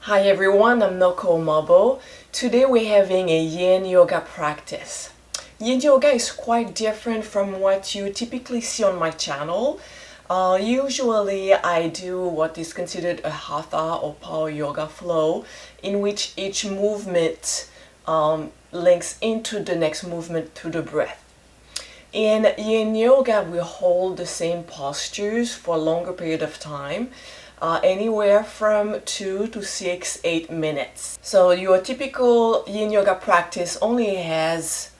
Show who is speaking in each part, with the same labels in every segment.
Speaker 1: Hi everyone, I'm Noko. Today we're having a Yin Yoga practice. Yin Yoga is quite different from what you typically see on my channel. Usually I do what is considered a Hatha or Power Yoga flow, in which each movement links into the next movement through the breath. In Yin Yoga, we hold the same postures for a longer period of time, anywhere from 2 to 6, 8 minutes. So your typical Yin Yoga practice only has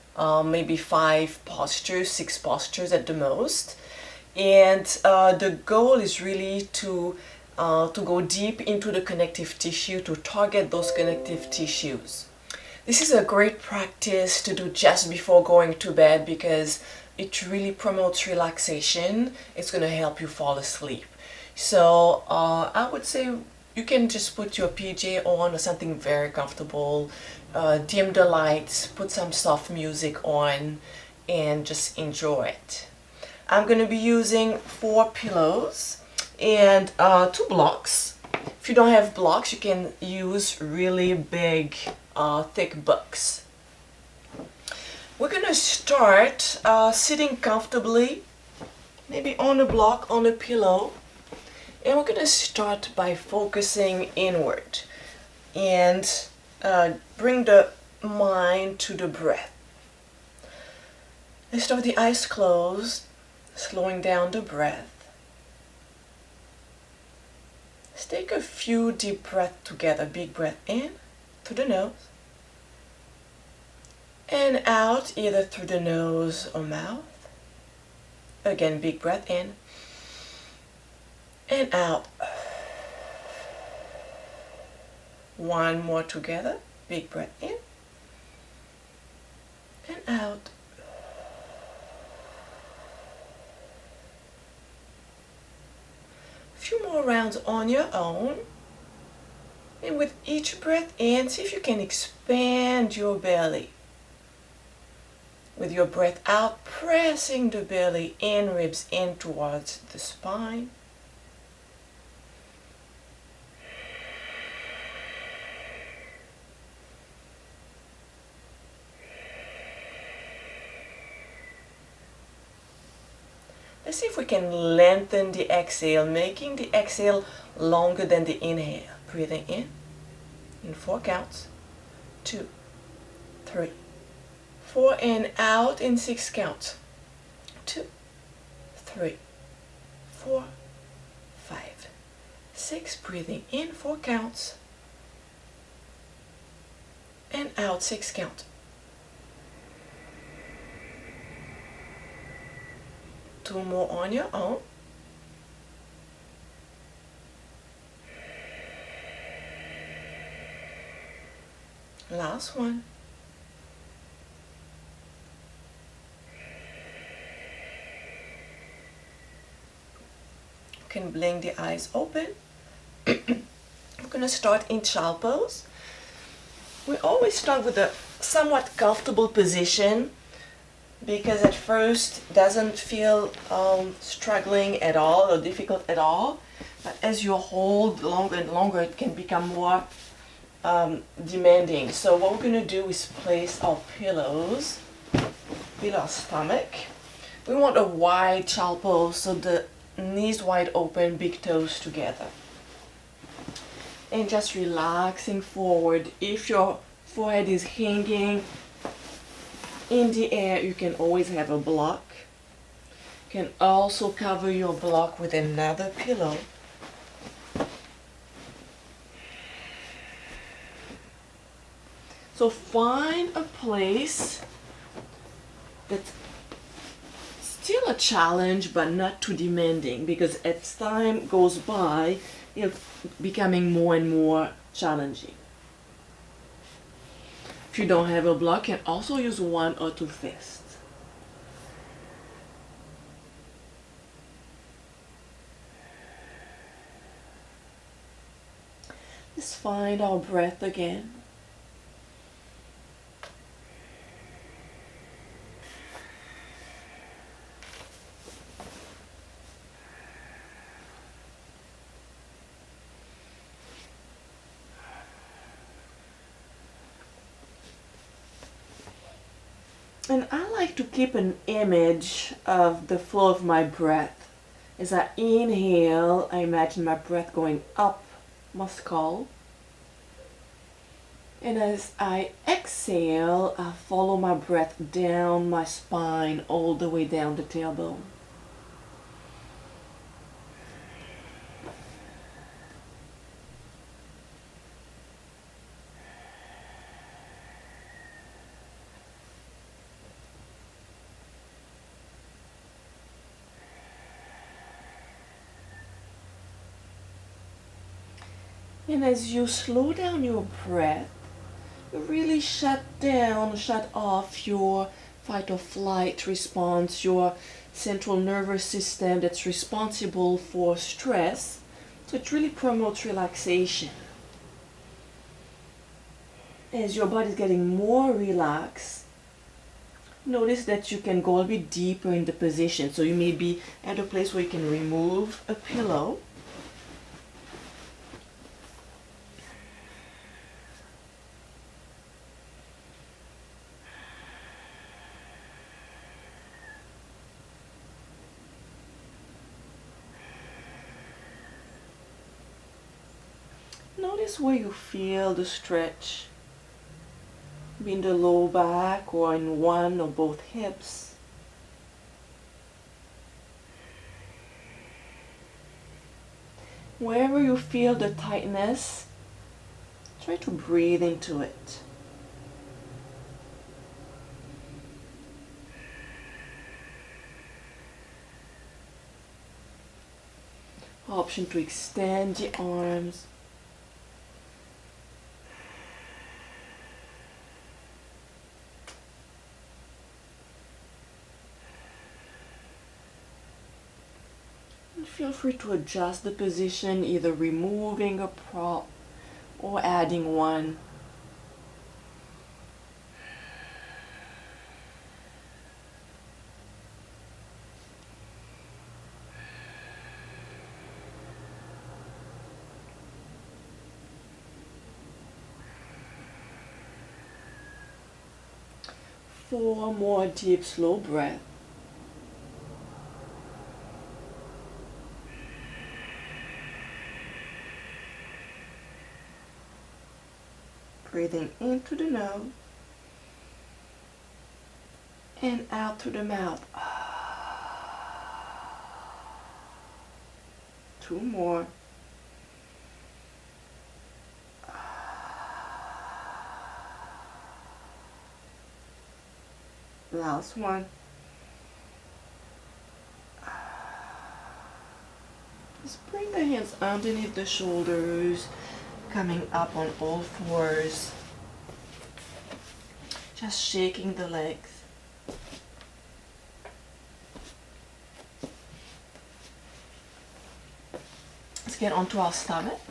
Speaker 1: maybe 5 postures, 6 postures at the most. And the goal is really to go deep into the connective tissue, to target those connective tissues. This is a great practice to do just before going to bed because it really promotes relaxation. It's going to help you fall asleep. So I would say you can just put your PJ on or something very comfortable, dim the lights, put some soft music on, and just enjoy it. I'm going to be using 4 pillows and 2 blocks. If you don't have blocks, you can use really big, thick books. We're going to start sitting comfortably, maybe on a block, on a pillow. And we're going to start by focusing inward and bring the mind to the breath. Let's start with the eyes closed, slowing down the breath. Let's take a few deep breaths together. Big breath in through the nose and out either through the nose or mouth. Again, big breath in and out. One more together. Big breath in and out. A few more rounds on your own. And with each breath in, see if you can expand your belly. With your breath out, pressing the belly in, ribs in towards the spine. Let's see if we can lengthen the exhale, making the exhale longer than the inhale. Breathing in 4 counts. 2, 3, 4, and out in 6 counts. 2, 3, 4, 5, 6. Breathing in 4 counts. And out 6 counts. 2 more on your own. Last one. You can blink the eyes open. We're going to start in child pose. We always start with a somewhat comfortable position, because at first it doesn't feel struggling at all or difficult at all, but as you hold longer and longer it can become more demanding. So what we're going to do is place our pillows below our stomach. We want a wide child pose, so the knees wide open, big toes together, and just relaxing forward. If your forehead is hanging in the air, you can always have a block. You can also cover your block with another pillow. So find a place that's still a challenge but not too demanding, because as time goes by it's becoming more and more challenging. If you don't have a block, you can also use 1 or 2 fists. Let's find our breath again. And I like to keep an image of the flow of my breath. As I inhale, I imagine my breath going up my skull. And as I exhale, I follow my breath down my spine, all the way down the tailbone. And as you slow down your breath, you really shut off your fight or flight response, your central nervous system that's responsible for stress. So it really promotes relaxation. As your body is getting more relaxed, notice that you can go a bit deeper in the position. So you may be at a place where you can remove a pillow. Notice where you feel the stretch, be in the low back or in one or both hips. Wherever you feel the tightness, try to breathe into it. Option to extend the arms. Feel free to adjust the position, either removing a prop or adding one. Four more deep, slow breaths. Breathing into the nose and out through the mouth. Two more. Last one. Just bring the hands underneath the shoulders, coming up on all fours. Just shaking the legs. Let's get onto our stomach.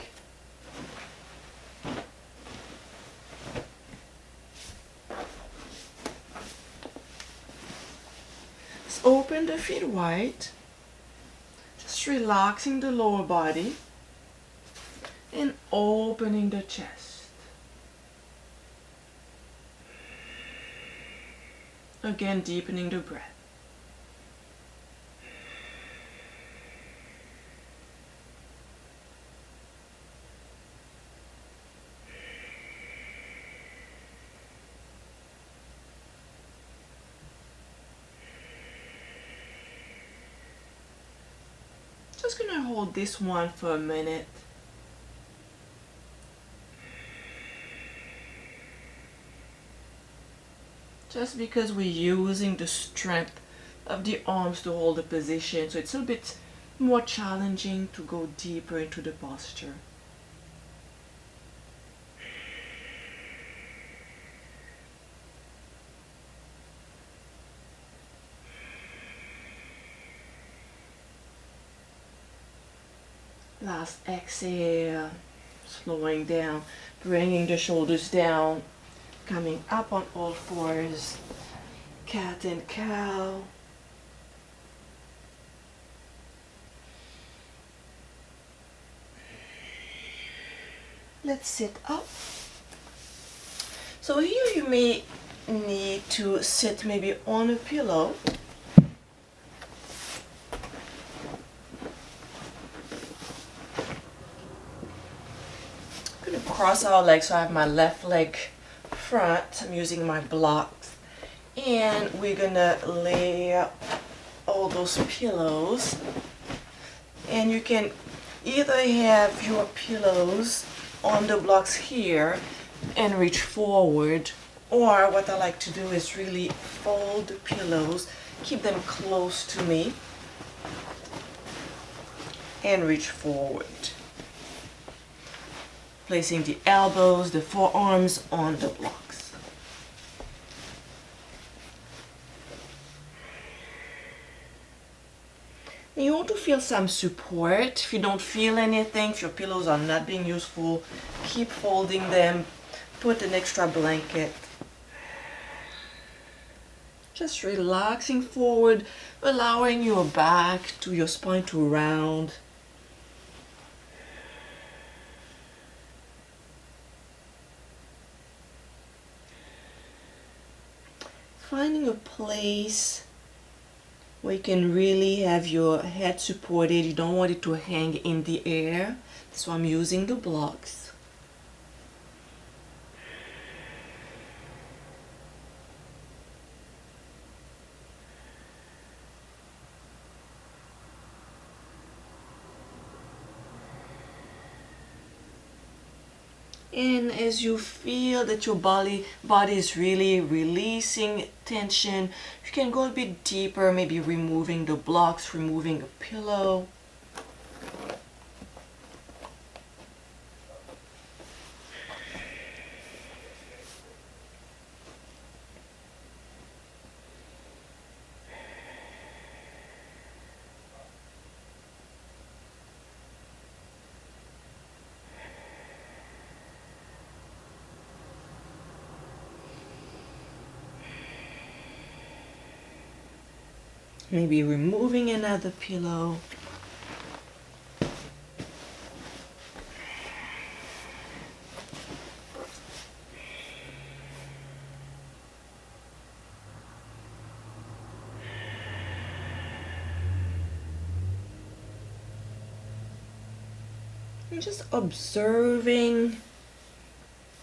Speaker 1: Let's open the feet wide. Just relaxing the lower body and opening the chest. Again, deepening the breath. Just gonna hold this one for a minute. Just because we're using the strength of the arms to hold the position, so it's a bit more challenging to go deeper into the posture. Last exhale, slowing down, bringing the shoulders down, coming up on all fours, cat and cow. Let's sit up. So here you may need to sit maybe on a pillow. I'm gonna cross our legs so I have my left leg front. I'm using my blocks, and we're gonna lay all those pillows, and you can either have your pillows on the blocks here and reach forward, or what I like to do is really fold the pillows, keep them close to me, and reach forward. Placing the elbows, the forearms on the blocks. And you want to feel some support. If you don't feel anything, if your pillows are not being useful, keep folding them. Put an extra blanket. Just relaxing forward, allowing your back to your spine to round. Finding a place where you can really have your head supported. You don't want it to hang in the air. So I'm using the blocks. And as you feel that your body is really releasing tension, you can go a bit deeper, maybe removing the blocks, removing a pillow. Maybe removing another pillow. And just observing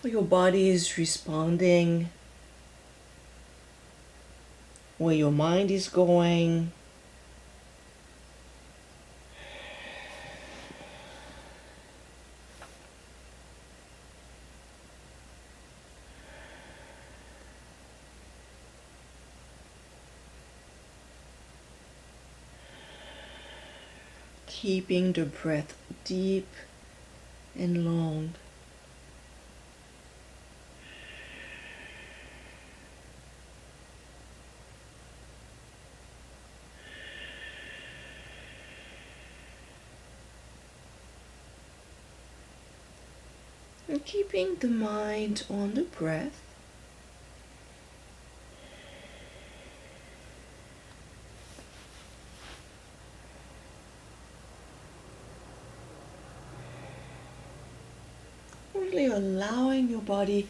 Speaker 1: how your body is responding, where your mind is going. Keeping the breath deep and long. And keeping the mind on the breath. Really allowing your body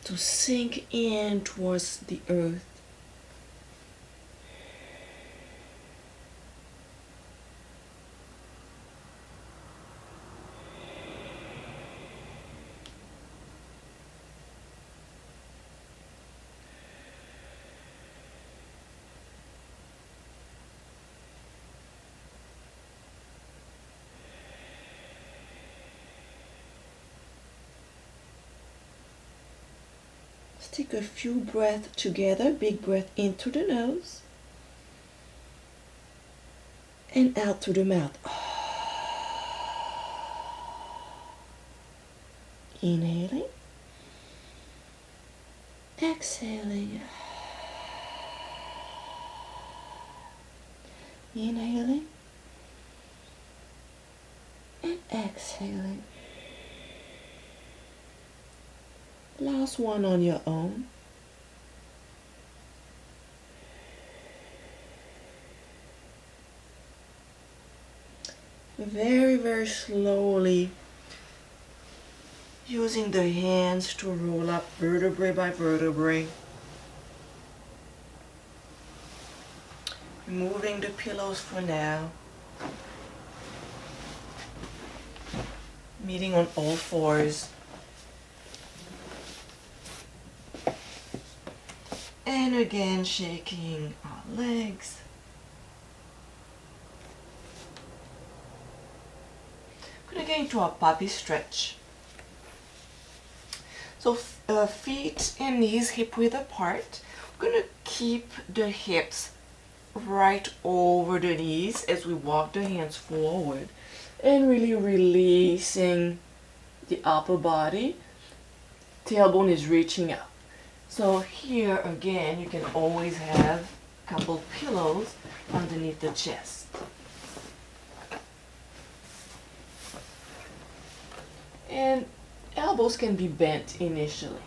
Speaker 1: to sink in towards the earth. Let's take a few breaths together. Big breath into the nose and out through the mouth. Inhaling, exhaling, inhaling and exhaling. Last one on your own. Very, very slowly, using the hands to roll up vertebrae by vertebrae. Removing the pillows for now. Meeting on all fours. And again, shaking our legs. We're going to get into a puppy stretch. So feet and knees hip width apart. We're going to keep the hips right over the knees as we walk the hands forward. And really releasing the upper body. Tailbone is reaching up. So here again, you can always have a couple pillows underneath the chest. And elbows can be bent initially.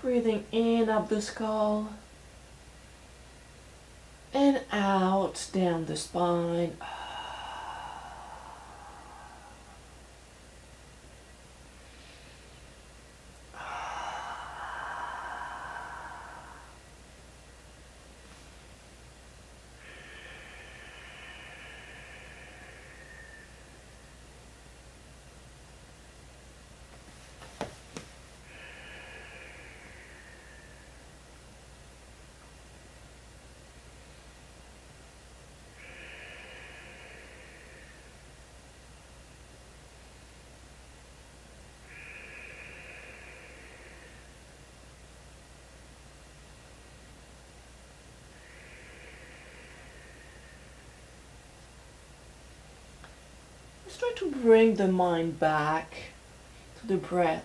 Speaker 1: Breathing in up the skull and out down the spine. Let's try to bring the mind back to the breath.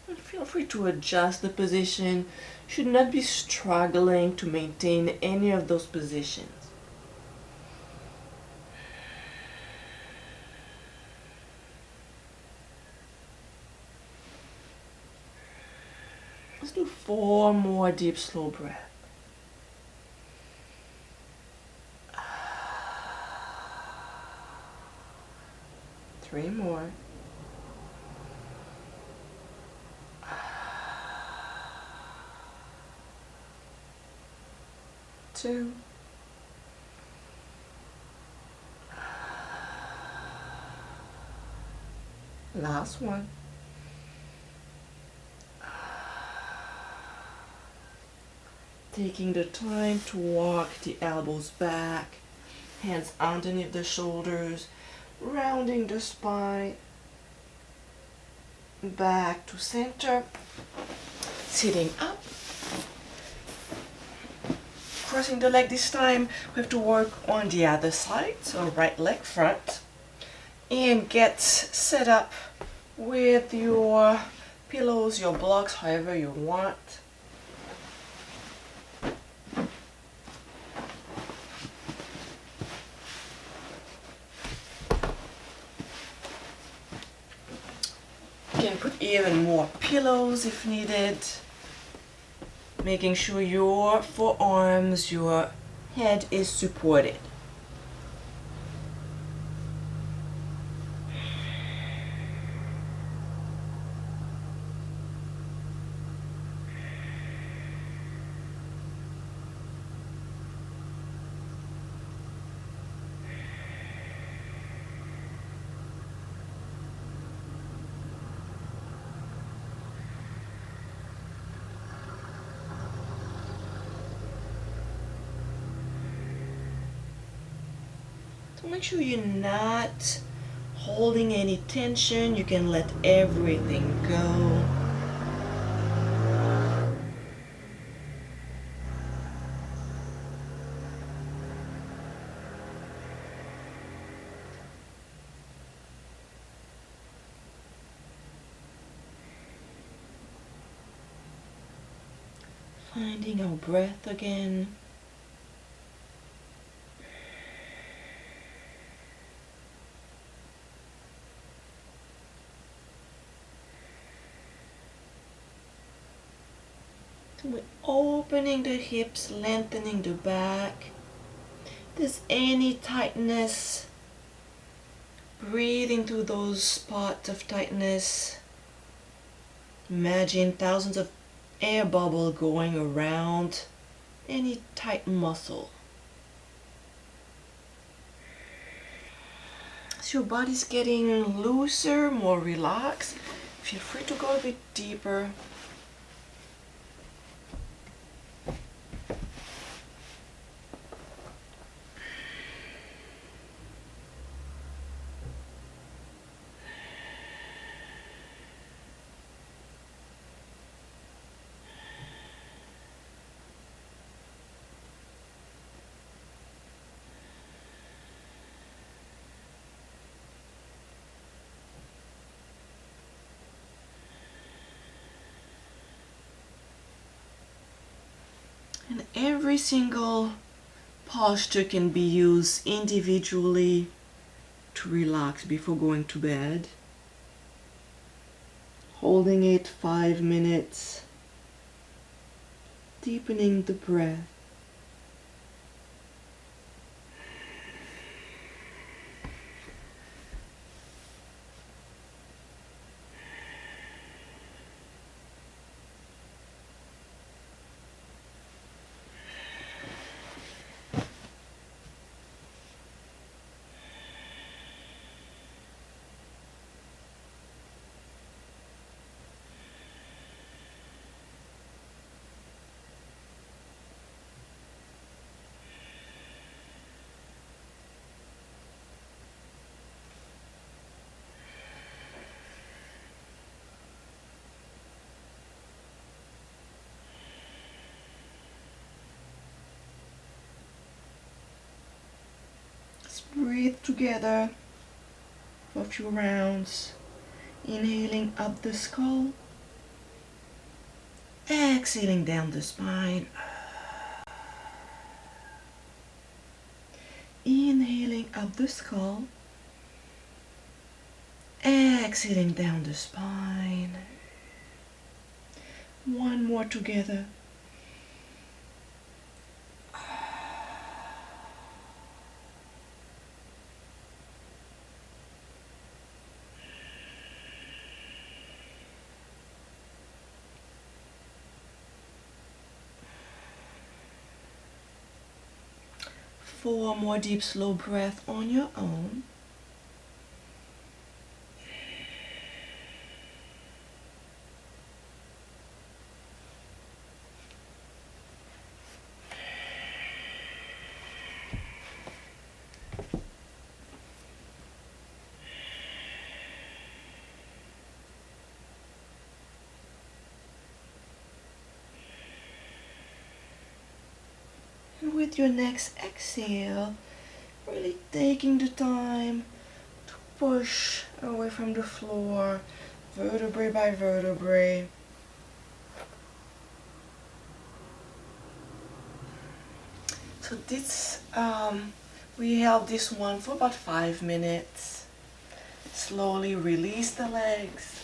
Speaker 1: And feel free to adjust the position. Should not be struggling to maintain any of those positions. Let's do 4 more deep, slow breaths. 3 more. 2. Last one. Taking the time to walk the elbows back, hands underneath the shoulders, rounding the spine, back to center, sitting up, crossing the leg this time. We have to work on the other side, so right leg front, and get set up with your pillows, your blocks, however you want. You can put even more pillows if needed, making sure your forearms, your head is supported. So make sure you're not holding any tension, you can let everything go. Finding our breath again. So we're opening the hips, lengthening the back. If there's any tightness, breathe into those spots of tightness. Imagine thousands of air bubbles going around any tight muscle. As your body's getting looser, more relaxed, feel free to go a bit deeper. And every single posture can be used individually to relax before going to bed. Holding it 5 minutes, deepening the breath. Breathe together for a few rounds. Inhaling up the skull, exhaling down the spine. Inhaling up the skull, exhaling down the spine. One more together. Four more deep, slow breaths on your own. And with your next exhale, really taking the time to push away from the floor, vertebrae by vertebrae. So this, we held this one for about 5 minutes. Slowly release the legs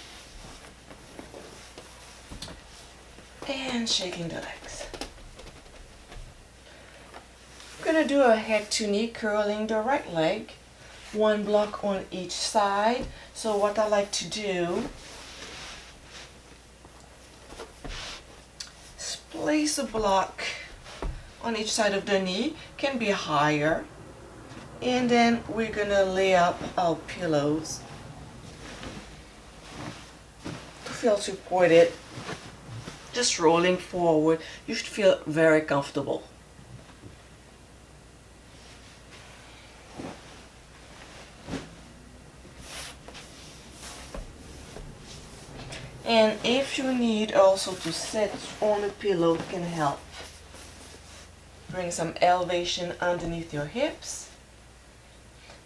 Speaker 1: and shaking the legs. I'm gonna do a head to knee, curling the right leg, one block on each side. So what I like to do is place a block on each side of the knee, can be higher, and then we're gonna lay up our pillows to feel supported. Just rolling forward, you should feel very comfortable. And if you need also to sit on a pillow, it can help. Bring some elevation underneath your hips.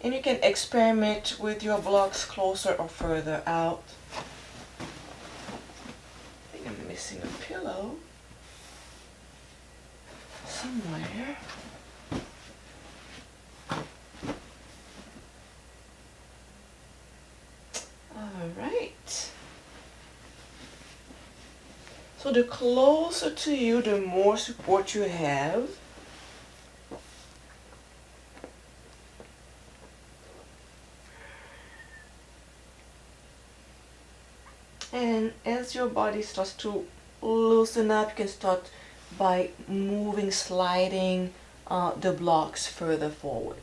Speaker 1: And you can experiment with your blocks closer or further out. I think I'm missing a pillow somewhere. All right. So the closer to you, the more support you have. And as your body starts to loosen up, you can start by moving, sliding the blocks further forward.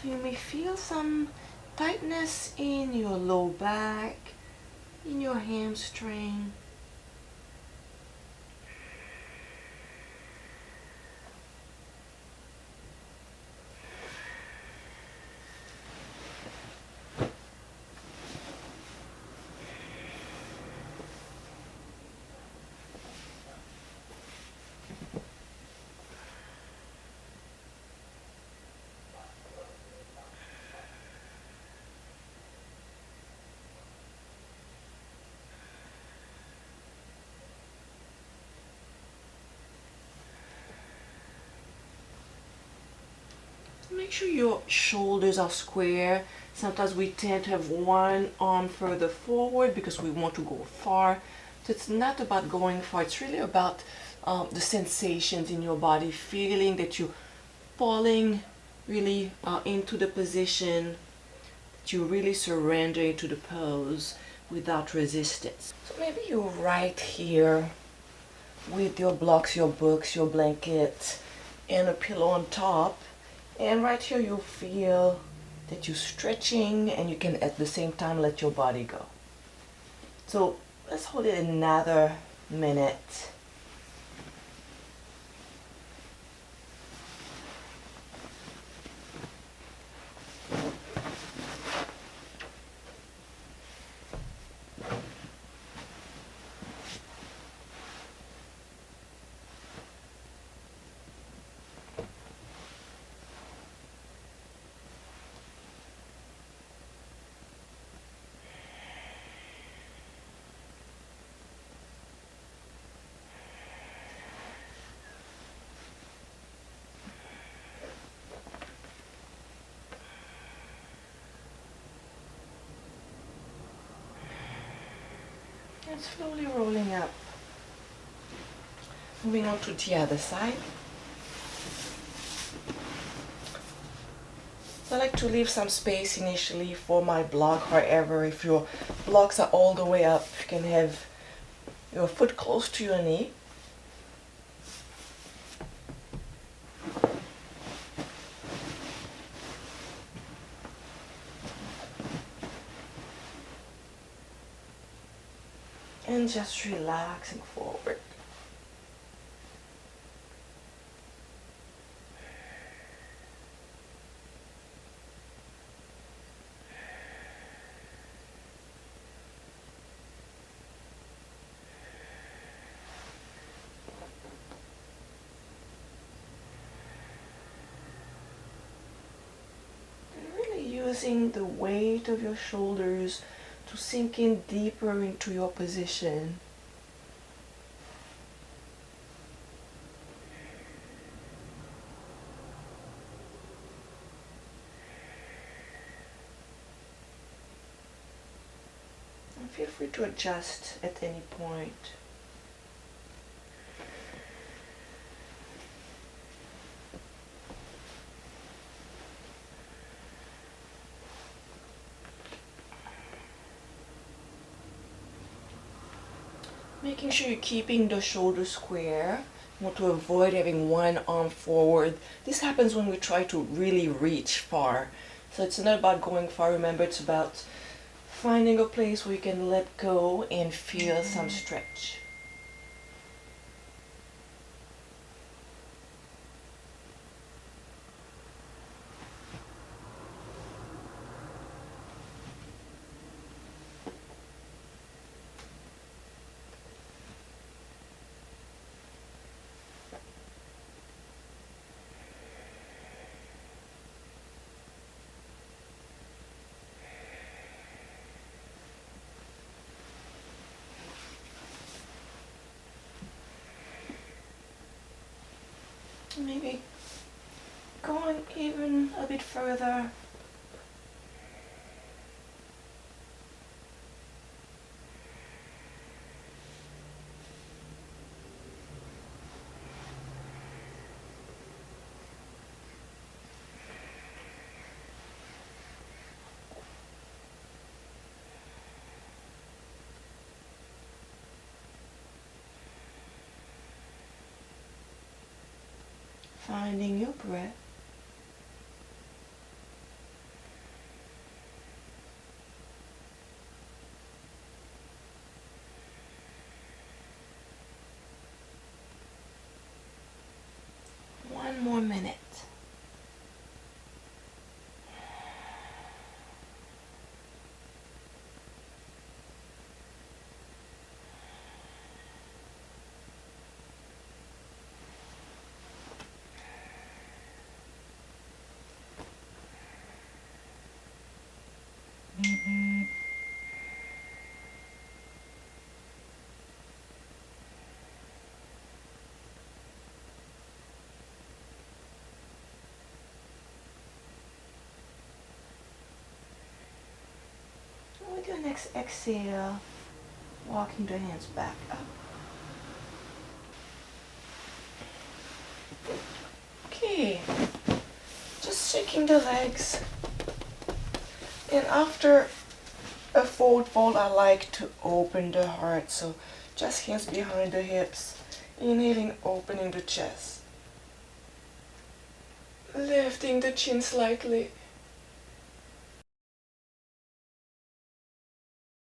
Speaker 1: So you may feel some tightness in your low back, in your hamstring. Make sure your shoulders are square. Sometimes we tend to have one arm further forward because we want to go far. So it's not about going far, it's really about the sensations in your body, feeling that you're falling really into the position, that you really surrender into the pose without resistance. So maybe you're right here with your blocks, your books, your blanket, and a pillow on top. And right here you feel that you're stretching and you can at the same time let your body go. So let's hold it another minute. And slowly rolling up. Moving on to the other side. So So I like to leave some space initially for my block. However, if your blocks are all the way up, you can have your foot close to your knee. And just relaxing forward. Using the weight of your shoulders to sink in deeper into your position. And feel free to adjust at any point. Making sure you're keeping the shoulders square. You want to avoid having one arm forward. This happens when we try to really reach far. So it's not about going far, remember, it's about finding a place where you can let go and feel some stretch. Maybe going even a bit further. Finding your breath. One more minute. With your next exhale, walking the hands back up. Okay, just shaking the legs. And after a forward fold, I like to open the heart. So just hands behind the hips. Inhaling, opening the chest. Lifting the chin slightly.